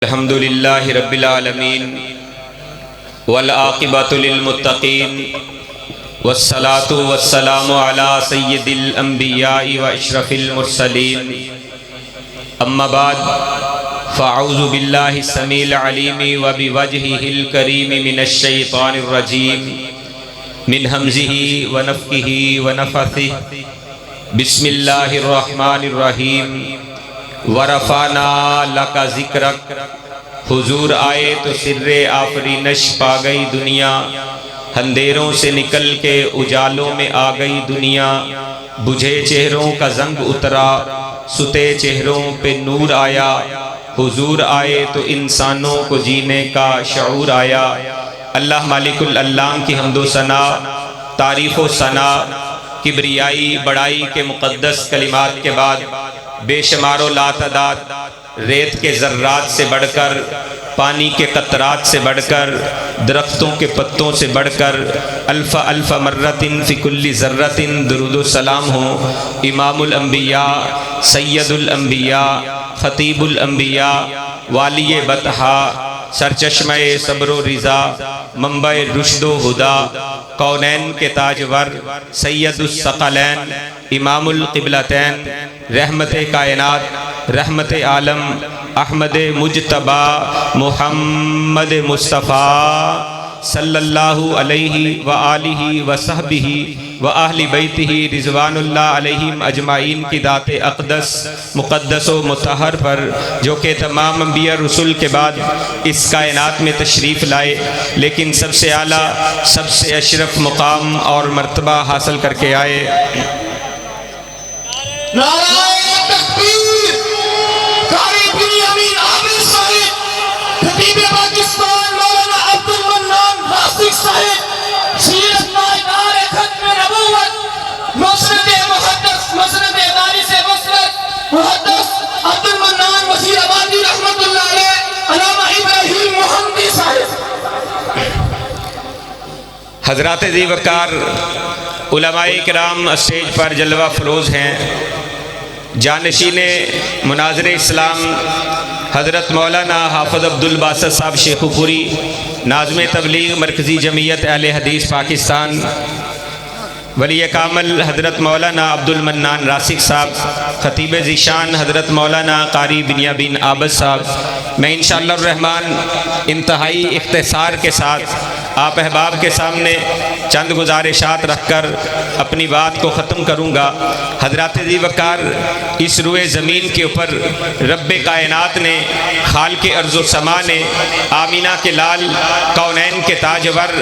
الحمد للہ رب العالمین والعاقبۃ للمتقین والصلاة والسلام علی سید الانبیاء واشرف المرسلین اما بعد فاعوذ باللہ السمیع العلیم وبوجہہ الکریم من الشیطان الرجیم من ہمزہ ونفخہ ونفثہ بسم اللہ الرحمن الرحیم ورفعنا لک ذکرک۔ حضور آئے تو سر آفرینش پا گئی دنیا، اندھیروں سے نکل کے اجالوں میں آ گئی دنیا، بجھے چہروں کا زنگ اترا، ستے چہروں پہ نور آیا۔ حضور آئے تو انسانوں کو جینے کا شعور آیا۔ اللہ مالک الالام کی حمد و ثنا، تعریف و ثنا، کبریائی بڑائی کے مقدس کلمات کے بعد بے شمار و لاتعداد ریت کے ذرات سے بڑھ کر، پانی کے قطرات سے بڑھ کر، درختوں کے پتوں سے بڑھ کر، الف الف مرتن فی کل ذرتن درود و سلام ہو امام الانبیاء، سید الانبیاء، خطیب الانبیاء، والی بطحا، سرچشمہ صبر و رضا، منبع رشد و ہدا، کونین کے تاجور، سید الثقلین، امام القبلتین، رحمت کائنات، رحمت عالم، احمد مجتبی محمد مصطفیٰ صلی اللہ علیہ وآلہ وصحبہ وآہل بیتہ رضوان اللہ علیہم اجمعین کی ذات اقدس مقدس و مطہر پر، جو کہ تمام انبیاء رسول کے بعد اس کائنات میں تشریف لائے، لیکن سب سے اعلیٰ، سب سے اشرف مقام اور مرتبہ حاصل کر کے آئے۔ نعرہ تکبیر! قاری بنیامین عامر صاحب، خطیب پاکستان مولانا عبدالمنان راسک صاحب، سیرت نائدار ختم نبوت، مسند محدث، مسند دارس مسند محدث عبدالمنان وزیر آبادی رحمت اللہ علیہ، علامہ ابراہیم محمدی صاحب۔ حضرات ذی وقار علماء کرام اسٹیج پر جلوہ فروز ہیں۔ جانشین مناظر اسلام حضرت مولانا حافظ عبدالباسط صاحب شیخو پوری، ناظم تبلیغ مرکزی جمعیت اہل حدیث پاکستان، ولی کامل حضرت مولانا عبدالمنان راسک صاحب، خطیب ذیشان حضرت مولانا قاری بنیامین عابد صاحب۔ میں انشاءاللہ الرحمن انتہائی اختصار کے ساتھ آپ احباب کے سامنے چند گزارشات رکھ کر اپنی بات کو ختم کروں گا۔ حضرات ذی وقار، اس روئے زمین کے اوپر رب کائنات نے، خالق ارض و سما نے، آمینہ کے لال، کونین کے تاجور،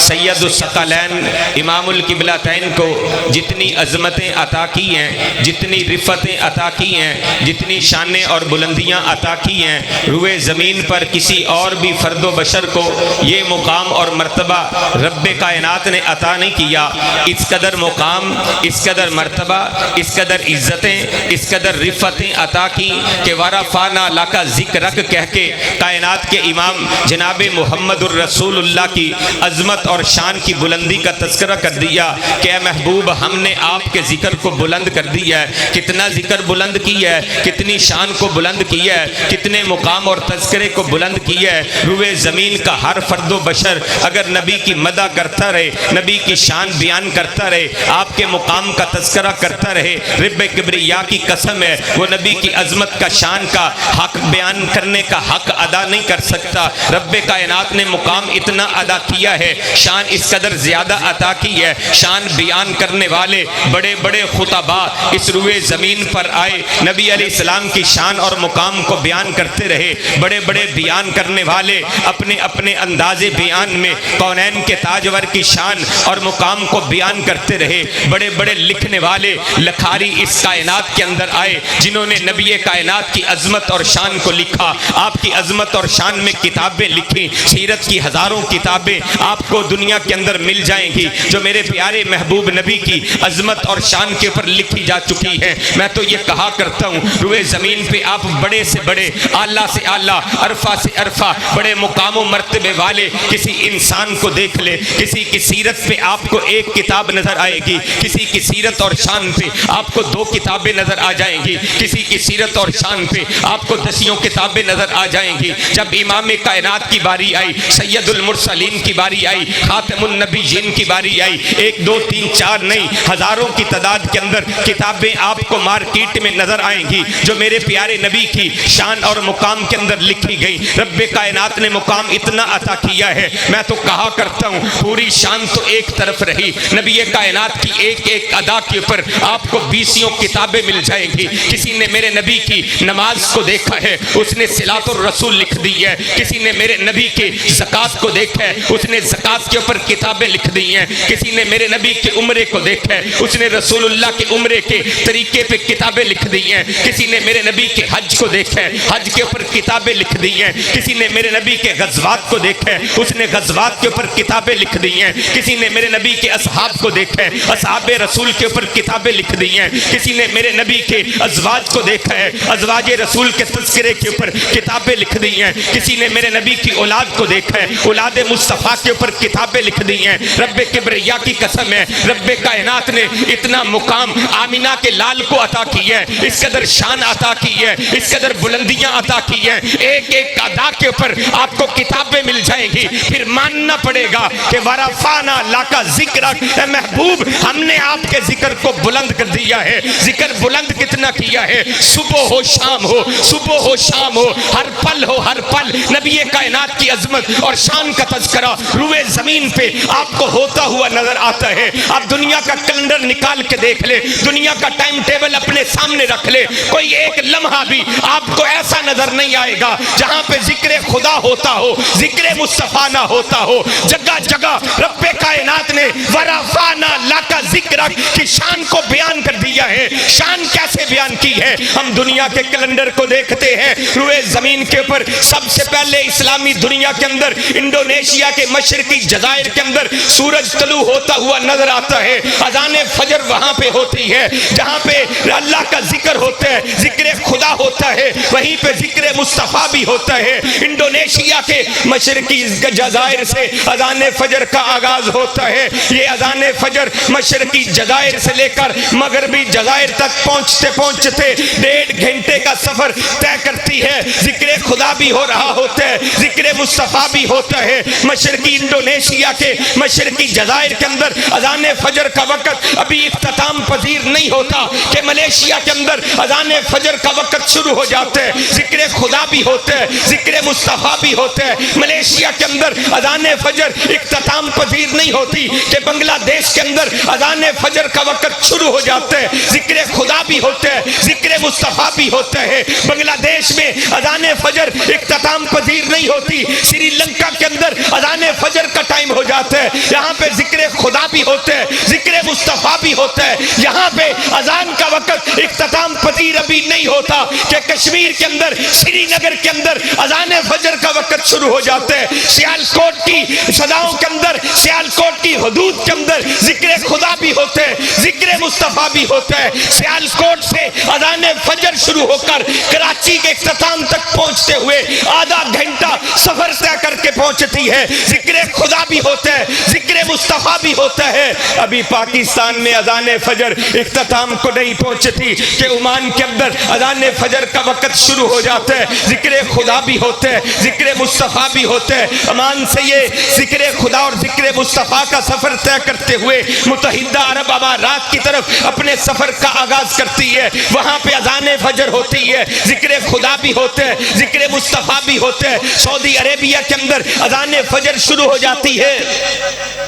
سید الثقلین، امام القبلتین کو جتنی عظمتیں عطا کی ہیں، جتنی رفتیں عطا کی ہیں، جتنی شانیں اور بلندیاں عطا کی ہیں، روئے زمین پر کسی اور بھی فرد و بشر کو یہ مقام اور مرتبہ رب کائنات نے عطا نہیں کیا۔ اس قدر مقام، اس قدر مرتبہ، اس قدر عزتیں، اس قدر رفتیں عطا کی کہ ورفعنا لک ذکرک کہہ کے کائنات کے امام جناب محمد الرسول اللہ کی عظمت اور شان کی بلندی کا تذکرہ کر دیا کہ اے محبوب، ہم نے آپ کے ذکر کو بلند کر دیا ہے۔ کتنا ذکر بلند کیا ہے، کتنی شان کو بلند کیا ہے، کتنے مقام اور تذکرے کو بلند کیا ہے۔ روئے زمین کا ہر فرد و بشر اگر نبی کی مدح کرتا رہے، نبی کی شان بیان کرتا رہے، آپ کے مقام کا تذکرہ کرتا رہے، رب کبریا کی قسم ہے وہ نبی کی عظمت کا، شان کا حق بیان کرنے کا حق ادا نہیں کر سکتا۔ رب کائنات نے مقام اتنا ادا کیا ہے، شان اس قدر زیادہ عطا کی ہے، شان بیان کرنے والے بڑے بڑے خطباء اس روئے زمین پر آئے، نبی علیہ السلام کی شان اور مقام کو بیان کرتے رہے۔ بڑے بڑے بیان کرنے والے اپنے اپنے انداز بیان میں کونین کے تاجور کی شان اور مقام کو بیان کرتے رہے۔ بڑے بڑے لکھنے والے لکھاری اس کائنات کے اندر آئے، جنہوں نے نبی کائنات کی عظمت اور شان کو لکھا، آپ کی عظمت اور شان میں کتابیں لکھی۔ سیرت کی ہزاروں کتابیں آپ کو دنیا کے اندر مل جائیں گی جو میرے پیارے محبوب نبی کی عظمت اور شان کے اوپر لکھی جا چکی ہیں۔ میں تو یہ کہا کرتا ہوں، روئے زمین پہ آپ بڑے سے بڑے، اعلیٰ سے اعلیٰ، عرفہ سے عرفہ، بڑے مقام و مرتبے والے کسی انسان انسان کو دیکھ لے، کسی کی سیرت پہ آپ کو ایک کتاب نظر آئے گی، کسی کی سیرت اور شان پہ آپ کو 2 کتابیں نظر آ جائیں گی، کسی کی سیرت اور شان پہ آپ کو 10 کتابیں نظر آ جائیں گی۔ جب امام کائنات کی باری آئی، سید المرسلین کی باری آئی، خاتم النبیین کی باری آئی، 1 2 3 4 نہیں، ہزاروں کی تعداد کے اندر کتابیں آپ کو مارکیٹ میں نظر آئیں گی جو میرے پیارے نبی کی شان اور مقام کے اندر لکھی گئی۔ رب کائنات نے مقام اتنا عطا کیا ہے، میں تو کہا کرتا ہوں پوری شان تو ایک طرف رہی، نبی کائنات کی ایک ایک ادا کے اوپر آپ کو 20 کتابیں مل جائیں گی۔ کسی نے میرے نبی کی نماز کو دیکھا ہے، اس نے صلاۃ الرسول لکھ دی ہے۔ کسی نے میرے نبی کے زکوٰۃ کو دیکھا ہے، اس نے زکوٰۃ کے اوپر کتابیں لکھ دی ہیں۔ کسی نے میرے نبی کے عمرے کو دیکھا ہے، اس نے رسول اللہ کے عمرے کے طریقے پہ کتابیں لکھ دی ہیں۔ کسی نے میرے نبی کے حج کو دیکھا ہے، حج کے اوپر کتابیں لکھ دی ہیں۔ کسی نے میرے نبی کے غزوات کو دیکھا ہے، اس نے غزوات کے اوپر کتابیں لکھ دی ہیں۔ کسی نے میرے نبی کے اصحاب کو دیکھا ہے، اصحاب رسول کے اوپر کتابیں لکھ دی ہیں۔ کسی نے میرے نبی کے ازواج کو دیکھا ہے، ازواج رسول کے تذکرے کے اوپر کتابیں لکھ دی ہیں۔ کسی نے میرے نبی کی اولاد کو دیکھا ہے، اولاد مصطفیٰ کے اوپر کتابیں لکھ دی ہیں۔ رب کبریا کی قسم ہے، رب کائنات نے اتنا مقام آمینہ کے لال کو عطا کی ہے، اس قدر شان عطا کی ہے، اس قدر بلندیاں عطا کی ہیں۔ ایک ایک ادا کے اوپر آپ کو کتابیں مل جائیں گی، پھر ماننا پڑے گا کہ ورفعنا لک ذکرک، اے محبوب ہم نے آپ کے ذکر کو بلند کر دیا ہے۔ ذکر بلند کتنا کیا ہے؟ صبح ہو شام ہو، صبح ہو شام ہو، ہر پل ہو ہر پل نبی کائنات کی عظمت اور شان کا تذکرہ روئے زمین پہ آپ کو ہوتا ہوا نظر آتا ہے۔ آپ دنیا کا کیلنڈر نکال کے دیکھ لے، دنیا کا ٹائم ٹیبل اپنے سامنے رکھ لے، کوئی ایک لمحہ بھی آپ کو ایسا نظر نہیں آئے گا جہاں پہ ذکر خدا ہوتا ہو، ذکر مصطفیٰ نہ ہوتا ہو۔ جگہ جگہ رب کائنات نے ورفعنا لک ذکرک کی شان کو بیان کر دیا ہے۔ شان کیسے بیان کی ہے؟ ہم دنیا کے کیلنڈر کو دیکھتے ہیں، روئے زمین کے اوپر سب سے پہلے اسلامی دنیا کے اندر انڈونیشیا کے مشرقی جزائر کے اندر سورج طلوع ہوتا ہوا نظر آتا ہے۔ اذان فجر وہاں پہ ہوتی ہے جہاں پہ اللہ کا ذکر ہوتا ہے، ذکر خدا ہوتا ہے، وہیں پہ ذکر مصطفیٰ بھی ہوتا ہے۔ انڈونیشیا کے مشرقی جزائر سے اذان فجر کا آغاز ہوتا ہے۔ یہ اذان فجر مشرقی جزائر سے لے کر مغربی جزائر تک پہنچتے پہنچتے 1.5 گھنٹے کا سفر طے کرتی ہے۔ ذکر خدا بھی ہو رہا ہوتا ہے، ذکر مصطفیٰ بھی ہوتا ہے۔ مشرقی انڈونیشیا کے مشرقی جزائر کے اندر اذان فجر کا وقت ابھی اختتام پذیر نہیں ہوتا کہ ملیشیا کے اندر اذان فجر کا وقت شروع ہو جاتا ہے۔ ذکر خدا بھی ہوتا ہے، ذکر مصطفیٰ بھی ہوتا ہے۔ ملیشیا کے اندر اذان فجر اختتام پذیر نہیں ہوتی کہ بنگلہ دیش کے اندر اذان فجر کا وقت شروع ہو جاتا ہے، ذکر خدا بھی ہوتا ہے، ذکر مصطفیٰ بھی ہوتا ہے۔ بنگلہ دیش میں اذان فجر اختتام پذیر نہیں ہوتی، سری لنکا کے اندر اذان فجر کا ٹائم ہو جاتا ہے، یہاں پہ ذکر خدا بھی ہوتا ہے، ذکر مصطفیٰ بھی ہوتا ہے۔ یہاں پہ اذان کا وقت اختتام پذیر ابھی نہیں ہوتا کہ کشمیر کے اندر سری نگر کے اندر اذان فجر کا وقت شروع ہو جاتا ہے۔ سیالکوٹ کی صداؤں کے اندر، سیالکوٹ کی حدود کے اندر ذکر خدا بھی ہوتا ہے، ذکر مصطفیٰ بھی ہوتا ہے۔ سیالکوٹ سے اذان فجر شروع ہو کر کراچی کے اختتام تک پہنچتے ہوئے آدھا گھنٹہ سفر طے کر کے پہنچتی ہے، ذکر خدا بھی ہوتا ہے، ذکر مصطفیٰ بھی ہوتا ہے۔ ابھی پاکستان میں اذان فجر اختتام کو نہیں پہنچتی کہ عمان کے اندر اذان فجر کا وقت شروع ہو جاتا ہے، ذکر خدا بھی ہوتا ہے، ذکر مصطفیٰ بھی ہوتا ہے۔ عمان سے یہ ذکر خدا اور ذکر مصطفیٰ کا سفر طے کرتے ہوئے متحدہ عرب امارات کی طرف اپنے سفر کا آغاز کرتی ہے۔ وہاں پہ اذان فجر ہوتی ہے، ذکر خدا بھی ہوتا ہے، ذکر مصطفیٰ بھی ہوتا ہے۔ سعودی عربیہ کے اندر اذان فجر شروع ہو جاتی ہے۔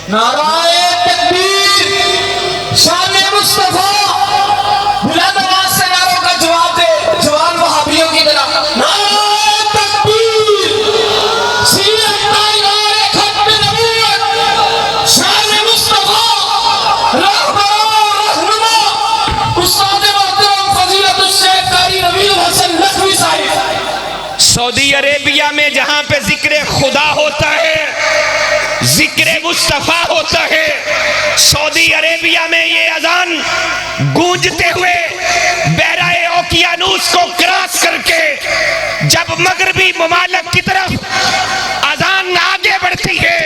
نعرہ تکبیر، شان مصطفیٰ، بلند آواز سے نعروں کا جواب دے، جوان وہابیوں کی طرح۔ نعرہ تکبیر، سیرت تائیدار ختم نبوت، شان مصطفیٰ، رہنما استاد محترم فضیلت الشیخ قاری ربیع الحسن نقوی صاحب۔ سعودی عربیہ میں جہاں پہ ذکر خدا ہوتا ہے، ذکر مصطفیٰ ہوتا ہے، سعودی عربیہ میں یہ اذان گونجتے ہوئے بحرۂ اوقیانوس کو کراس کر کے جب مغربی ممالک کی طرف اذان آگے بڑھتی ہے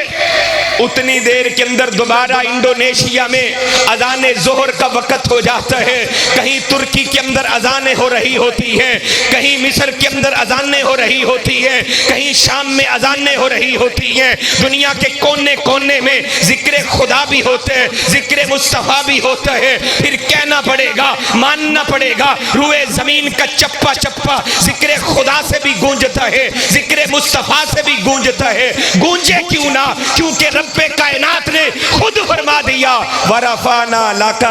اتنی دیر کے اندر دوبارہ انڈونیشیا میں اذان ظہر کا وقت ہو جاتا ہے، کہیں ترکی کے اندر اذانیں ہو رہی ہوتی ہیں، کہیں مصر کے اندر اذانیں ہو رہی ہوتی ہیں، کہیں شام میں اذانیں ہو رہی ہوتی ہیں، دنیا کے کونے کونے میں ذکر خدا بھی ہوتا ہے، ذکر مصطفیٰ بھی ہوتا ہے۔ پھر کہنا پڑے گا، ماننا پڑے گا، روئے زمین کا چپا چپا ذکر خدا سے بھی گونجتا ہے، ذکر مصطفیٰ سے بھی گونجتا ہے۔ گونجے کیوں نہ؟ کیونکہ رب کائنات نے خود فرما دیا وَرَفَعْنَا لَكَ،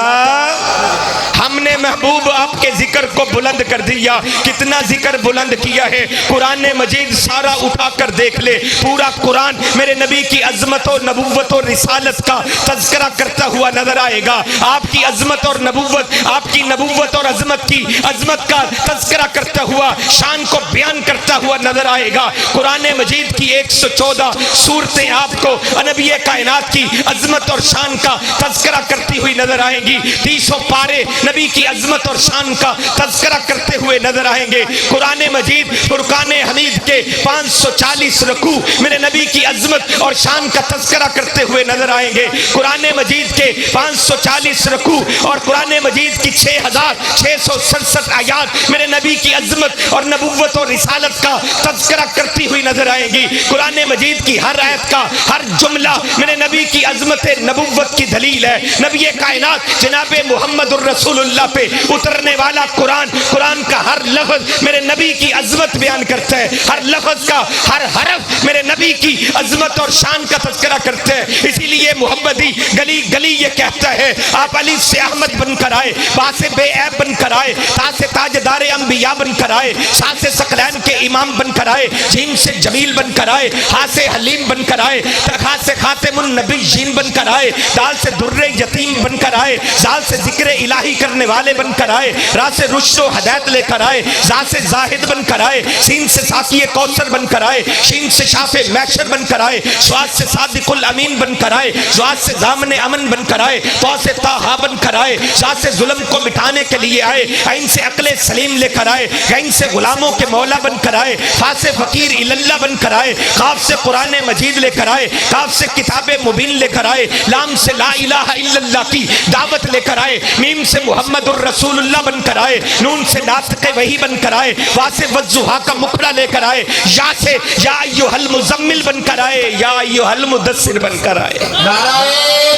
ہم نے محبوب آپ کے ذکر کو بلند کر دیا۔ کتنا ذکر بلند کیا ہے؟ قرآن مجید سارا اٹھا کر دیکھ لے، پورا قرآن میرے نبی کی عظمت و نبوت و رسالت کا تذکرہ کرتا ہوا نظر آئے گا۔ آپ کی عظمت اور نبوت، آپ کی نبوت اور عظمت کی عظمت کا تذکرہ کرتا ہوا، شان کو بیان کرتا ہوا نظر آئے گا۔ قرآن مجید کی 114 سورتیں آپ کو نبی کائنات کی عظمت اور شان کا تذکرہ کرتی ہوئی نظر آئیں گی، 300 پارے نبی کی عظمت اور شان کا تذکرہ کرتے ہوئے نظر آئیں گے۔ قرآن مجید فرقان حمید کے 540 رکوع میرے نبی کی عظمت اور شان کا تذکرہ کرتے ہوئے نظر آئیں گے۔ قرآن مجید کے 540 رکوع اور قرآن مجید کی 6667 آیات میرے نبی کی عظمت اور نبوت اور رسالت کا تذکرہ کرتی ہوئی نظر آئیں گی۔ قرآن مجید کی ہر آیت کا ہر جملہ میرے نبی کی عظمت نبوت کی دلیل ہے۔ نبی کائنات جناب محمد الرسول اللہ پہ اترنے والا قرآن کا ہر لفظ میرے نبی کی عظمت بیان کرتا ہے، ہر لفظ کا ہر حرف میرے نبی کی عظمت اور شان کا تذکرہ کرتے ہیں۔ اسی لیے محمدی گلی گلی یہ کہتا ہے، آپ الف سے احمد بن کر آئے، با سے بے عیب بن کر آئے، تا سے تاجدار انبیاء بن کر آئے، سا سے ثقلین کے امام بن کر آئے، جیم سے جمیل بن کر آئے، ہا سے حلیم بن کر آئے، خا سے خاتم النبیین بن کر آئے، دال سے در یتیم بن کر آئے، زال سے ذکر الہی کرنے والے بن کر آئے، را سے رشد و ہدایت لے کر آئے، زا سے زاہد بن کر آئے، سین سے ساقی کوثر بن کر آئے، شین سے شاف محشر بن کر آئے، سواد سے صادق الامین بن کر آئے، زواد سے ضامن امن بن کر آئے، تو سے طٰہٰ بن کر آئے، شاہ سے ظلم کو مٹانے کے لیے آئے، عین سے عقل سلیم لے کر آئے، عین سے غلاموں کے مولا بن کر آئے، فا سے فقیر اللہ بن کر آئے، قاف سے قرآن مجید لے کر آئے، کاف سے کتاب مبین لے کر آئے، لام سے لا الہ الا اللہ کی دعوت لے کر آئے، میم سے محمد الرسول اللہ بن کر آئے، نون سے ناطق وحی بن کر آئے، وا سے والضحیٰ کا مقرہ لے کر آئے، یا سے یا ایھا المزمل بن کر آئے، یا ایھا المدثر بن کر آئے۔ نعرہ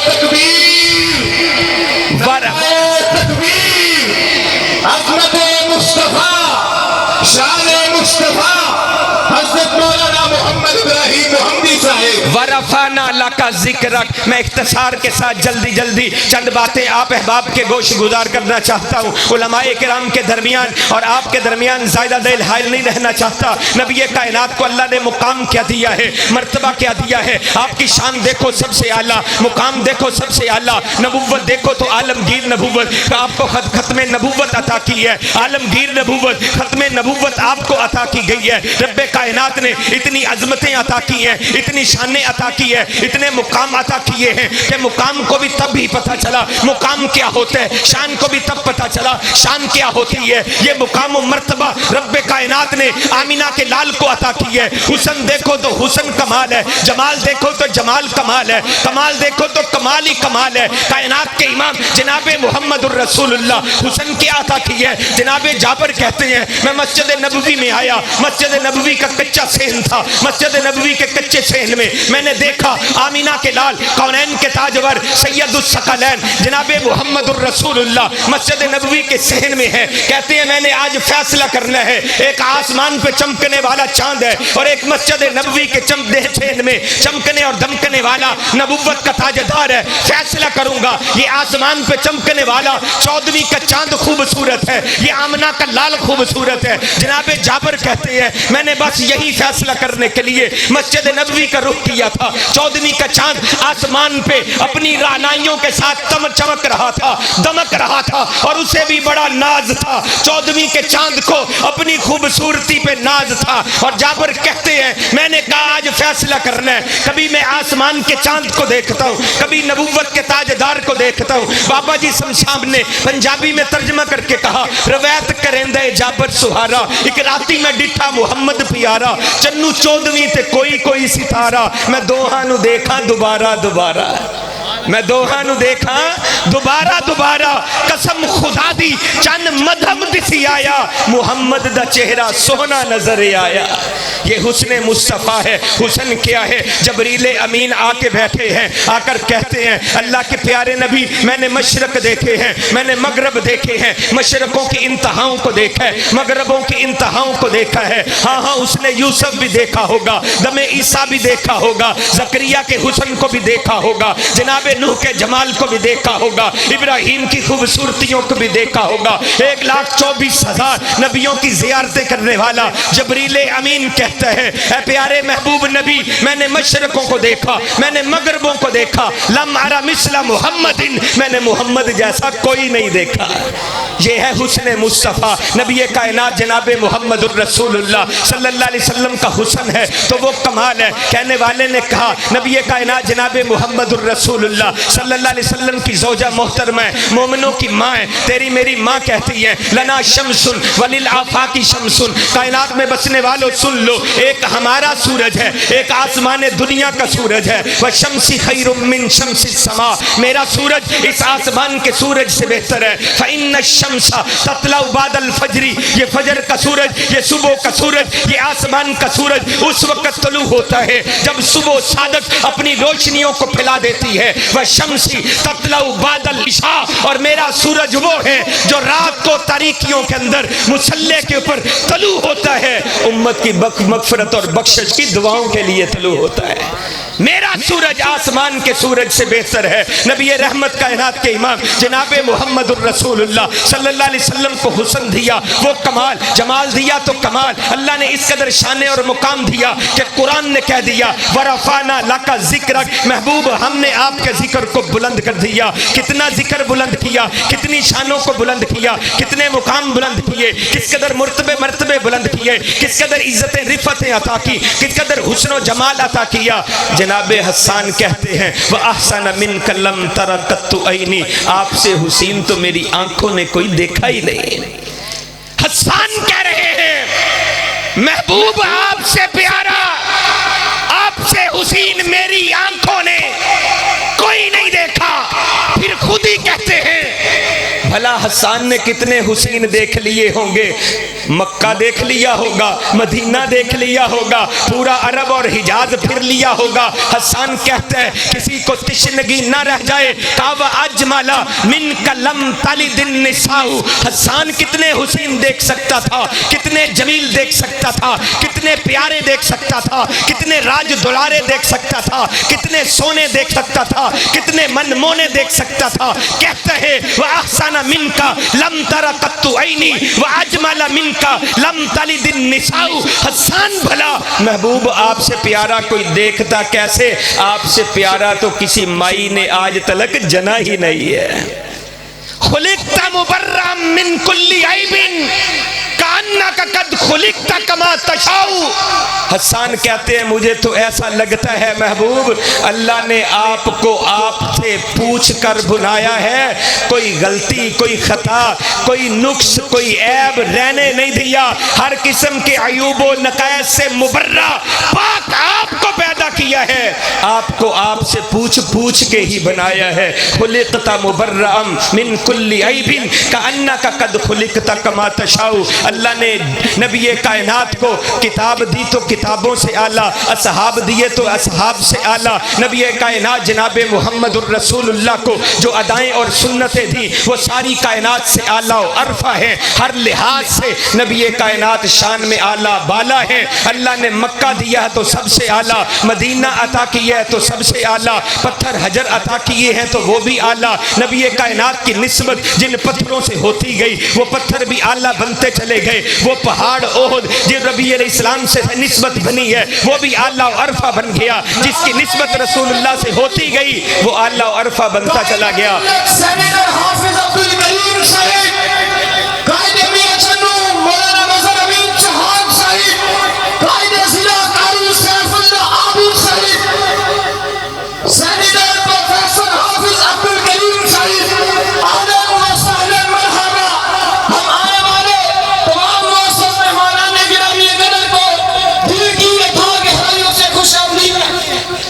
تکبیر، نعرہ تکبیر، عظمت مصطفیٰ، شان مصطفیٰ، حضرت مولانا محمد ابراہیم محمدی صاحب۔ ورفعنا لک ذکرک، میں اختصار کے ساتھ جلدی جلدی چند باتیں آپ احباب کے گوش گزار کرنا چاہتا ہوں۔ علماء کرام کے درمیان اور آپ کے درمیان زائدہ دل حائل نہیں رہنا چاہتا۔ نبی کائنات کو اللہ نے مقام کیا دیا ہے، مرتبہ کیا دیا ہے۔ آپ کی شان دیکھو سب سے اعلیٰ، مقام دیکھو سب سے اعلیٰ، نبوت دیکھو تو عالمگیر نبوت، آپ کو ختم نبوت عطا کی ہے، عالمگیر نبوت، ختم نبوت آپ کو عطا کی گئی ہے۔ رب کائنات نے اتنی عظمتیں عطا کی ہیں، اتنی شانیں عطا کی ہے، اتنے مقام عطا کیے ہیں کہ مقام کو بھی تب ہی پتہ چلا مقام کیا ہوتا ہے، شان کو بھی تب پتہ چلا شان کیا ہوتی ہے۔ یہ مقام و مرتبہ رب کائنات نے آمینہ کے لال کو عطا کی ہے۔ حسن دیکھو تو حسن کمال ہے، جمال دیکھو تو جمال کمال ہے، کمال دیکھو تو کمال ہی کمال ہے۔ کائنات کے امام جناب محمد الرسول اللہ حسن کیا عطا کی ہے۔ جناب جابر کہتے ہیں میں مسجد نبوی میں آیا، مسجد نبوی کا کچا صحن تھا، مسجد نبوی کے کچے صحن میں نے دیکھا آمینہ کے لال کونین کے تاجور سید الثقلین جناب محمد الرسول اللہ مسجد نبوی کے صحن میں ہے۔ کہتے ہیں میں نے آج فیصلہ کرنا ہے، ایک آسمان پہ چمکنے والا چاند ہے اور ایک مسجد نبوی کے صحن میں چمکنے اور دمکنے والا نبوت کا تاجدار ہے۔ فیصلہ کروں گا، یہ آسمان پہ چمکنے والا 14ویں کا چاند خوبصورت ہے، یہ آمنہ کا لال خوبصورت ہے۔ جناب جابر کہتے ہیں میں نے بس یہی فیصلہ کرنے کے لیے مسجد نبوی کا رخ کیا تھا۔ 14ویں کا چاند آسمان پہ اپنی رعنائیوں کے ساتھ چمک رہا تھا، دمک رہا تھا اور اسے بھی بڑا ناز تھا۔ 14ویں کے چاند کو اپنی خوبصورتی پہ ناز تھا اور جابر کہتے ہیں میں نے کہا آج فیصلہ کرنا ہے، کبھی میں آسمان کے چاند کو دیکھتا ہوں، کبھی نبوت کے تاجدار کو دیکھتا ہوں۔ بابا جی شمشاب نے پنجابی میں ترجمہ کر کے کہا روایت کرندہ جابر سہارا، ایک راتی میں ڈٹھا محمد پیارا، چنو 14ویں تے کوئی کوئی ستارہ، میں دوہاں نو دیکھا دوبارہ دوبارہ، میں دوہاں نو دیکھا دوبارہ دوبارہ، قسم خدا دی چند مدھم دسی آیا، محمد دا چہرہ سونا نظر آیا۔ یہ حسن مصطفیٰ ہے۔ حسن کیا ہے؟ جبریل امین آ کے بیٹھے ہیں، آ کر کہتے ہیں اللہ کے پیارے نبی میں نے مشرق دیکھے ہیں، میں نے مغرب دیکھے ہیں، مشرقوں کی انتہاؤں کو دیکھا ہے، مغربوں کی انتہاؤں کو دیکھا ہے۔ ہاں ہاں اس نے یوسف بھی دیکھا ہوگا، دم عیسیٰ بھی دیکھا ہوگا، زکریا کے حسن کو بھی دیکھا ہوگا، جناب نوح کے جمال کو بھی دیکھا ہوگا، ابراہیم کی خوبصورتیوں کو بھی دیکھا ہوگا۔ 1,24,000 نبیوں کی زیارتیں کرنے والا جبریل امین کہتا ہے اے پیارے محبوب نبی میں نے مشرقوں کو دیکھا، میں نے مغربوں کو دیکھا، لم ارى مثل محمد، میں نے محمد جیسا کوئی نہیں دیکھا۔ یہ ہے حسن مصطفیٰ، نبی کائنات جناب محمد الرسول اللہ صلی اللہ علیہ وسلم کا حسن ہے تو وہ کمال ہے۔ کہنے والے نے کہا نبی کائنات جناب محمد الرسول اللہ صلی اللہ علیہ وسلم کی زوجہ محترمہ ہے، مومنوں کی ماں ہے، تیری میری ماں کہتی ہے لنا شمس وللآفاق شمس، کائنات میں بسنے والوں سن لو، ایک ہمارا سورج ہے، ایک آسمان دنیا کا سورج ہے، وشمسی خیر من شمس السماء، میرا سورج اس آسمان کے سورج سے بہتر ہے، فإن الشمس تطلع بعد الفجر، یہ فجر کا سورج، یہ صبح کا سورج، یہ آسمان کا سورج اس وقت طلوع ہوتا ہے جب صبح صادق اپنی روشنیوں کو پھیلا دیتی ہے، وشمسی تطلع بعد العشاء، اور میرا سورج وہ ہے جو رات کو تاریکیوں کے اندر مصلے کے اوپر طلوع ہوتا ہے، امت کی مغفرت اور بخشش کی دعاؤں کے لیے طلوع ہوتا ہے۔ میرا سورج آسمان کے سورج سے بہتر ہے۔ نبی رحمت کائنات کے امام جناب محمد الرسول اللہ صلی اللہ علیہ وسلم کو حسن دیا، وہ کمال، جمال دیا تو کمال، اللہ نے اس قدر شان اور مقام دیا کہ قرآن نے کہہ دیا ورفعنا لک ذکرک، محبوب ہم نے آپ کے ذکر کو بلند کر دیا۔ کتنا ذکر بلند کیا، کتنی شانوں کو بلند کیا، کتنے مقام بلند کیے، کس قدر مرتبے بلند کیے، کس قدر عزتیں رفعتیں عطا کی، کس قدر حسن و جمال عطا کیا۔ جناب حسان کہتے ہیں وَأَحْسَنَ مِنْكَ لَمْ تَرَ قَطُّ عَيْنِي، آپ سے حسین تو میری آنکھوں نے کوئی دیکھا ہی نہیں۔ حسان کہہ رہے ہیں محبوب آپ سے پیارا، آپ سے حسین میری آنکھوں نے کوئی نہیں دیکھا۔ پھر خود ہی کہتے ہیں بھلا حسان نے کتنے حسین دیکھ لیے ہوں گے، مکہ دیکھ لیا ہوگا، مدینہ دیکھ لیا ہوگا، پورا عرب اور حجاز پھر لیا ہوگا۔ حسان کہتا ہے کسی کو تشنگی نہ رہ جائے، کعوہ اجملا منک لم تلد النساء، حسان کتنے حسین دیکھ سکتا تھا، کتنے جمیل دیکھ سکتا تھا، کتنے پیارے دیکھ سکتا تھا، کتنے راج دلارے دیکھ سکتا تھا، کتنے سونے دیکھ سکتا تھا، کتنے منمونے دیکھ سکتا تھا۔ کہتا ہے وَأَحْسَنَ مِنْكَ لَمْ تَرَ قَطُّ عَيْنِي وَأَجْمَلَ مِنْكَ لَمْ تَلِدِ النِّسَاءُ، حسان بھلا محبوب آپ سے پیارا کوئی دیکھتا کیسے؟ آپ سے پیارا تو کسی مائی نے آج تلک جنا ہی نہیں ہے۔ خلقت مبرأ من كل عیب کأنک قد خلقت کما تشاء، حسان کہتے ہیں مجھے تو ایسا لگتا ہے محبوب اللہ نے آپ کو آپ سے پوچھ کر بنایا ہے، کوئی غلطی، کوئی خطا، کوئی نقص، کوئی عیب رہنے نہیں دیا، ہر قسم کے عیوب و نقائص سے مبرہ پاک آپ کو پیدا کیا ہے، آپ کو آپ سے پوچھ کے ہی بنایا ہے۔ خلقت مبرأ من کل عیب کأنک قد خلقت کما تشاء، اللہ نے نبی کائنات کو کتاب دی تو کتابوں سے اعلیٰ، اصحاب دیے تو اصحاب سے اعلیٰ، نبی کائنات جناب محمد الرسول اللہ کو جو ادائیں اور سنتیں دی وہ ساری کائنات سے اعلیٰ و عرفہ ہیں، ہر لحاظ سے نبی کائنات شان میں اعلیٰ بالا ہے۔ اللہ نے مکہ دیا ہے تو سب سے اعلیٰ، مدینہ عطا کیا ہے تو سب سے اعلیٰ، پتھر حجر عطا کیے ہیں تو وہ بھی اعلیٰ، نبی کائنات کی نسبت جن پتھروں سے ہوتی گئی وہ پتھر بھی اعلیٰ بنتے چلے گئے، وہ پہاڑ احد جن نبی علیہ السلام سے نسبت بنی ہے وہ بھی اعلیٰ و عرفہ بن گیا، جس کی نسبت رسول اللہ سے ہوتی گئی وہ اعلیٰ و عرفہ بنتا چلا گیا۔ سینیٹر حافظ عبدالکریم صاحب، قائد میاں چنو مولانا مظہر امین چوہان صاحب، قائد ضلع قاری سیف اللہ عابد صاحب، سینیٹر پروفیسر حافظ عبدالکریم صاحب، اہلاً و سہلاً مرحبا۔ ہم آنے والے تمام معزز مہمانان گرامی قدر کو دل کی یہ دعا گہرائیوں سے خوش آمدید ہے۔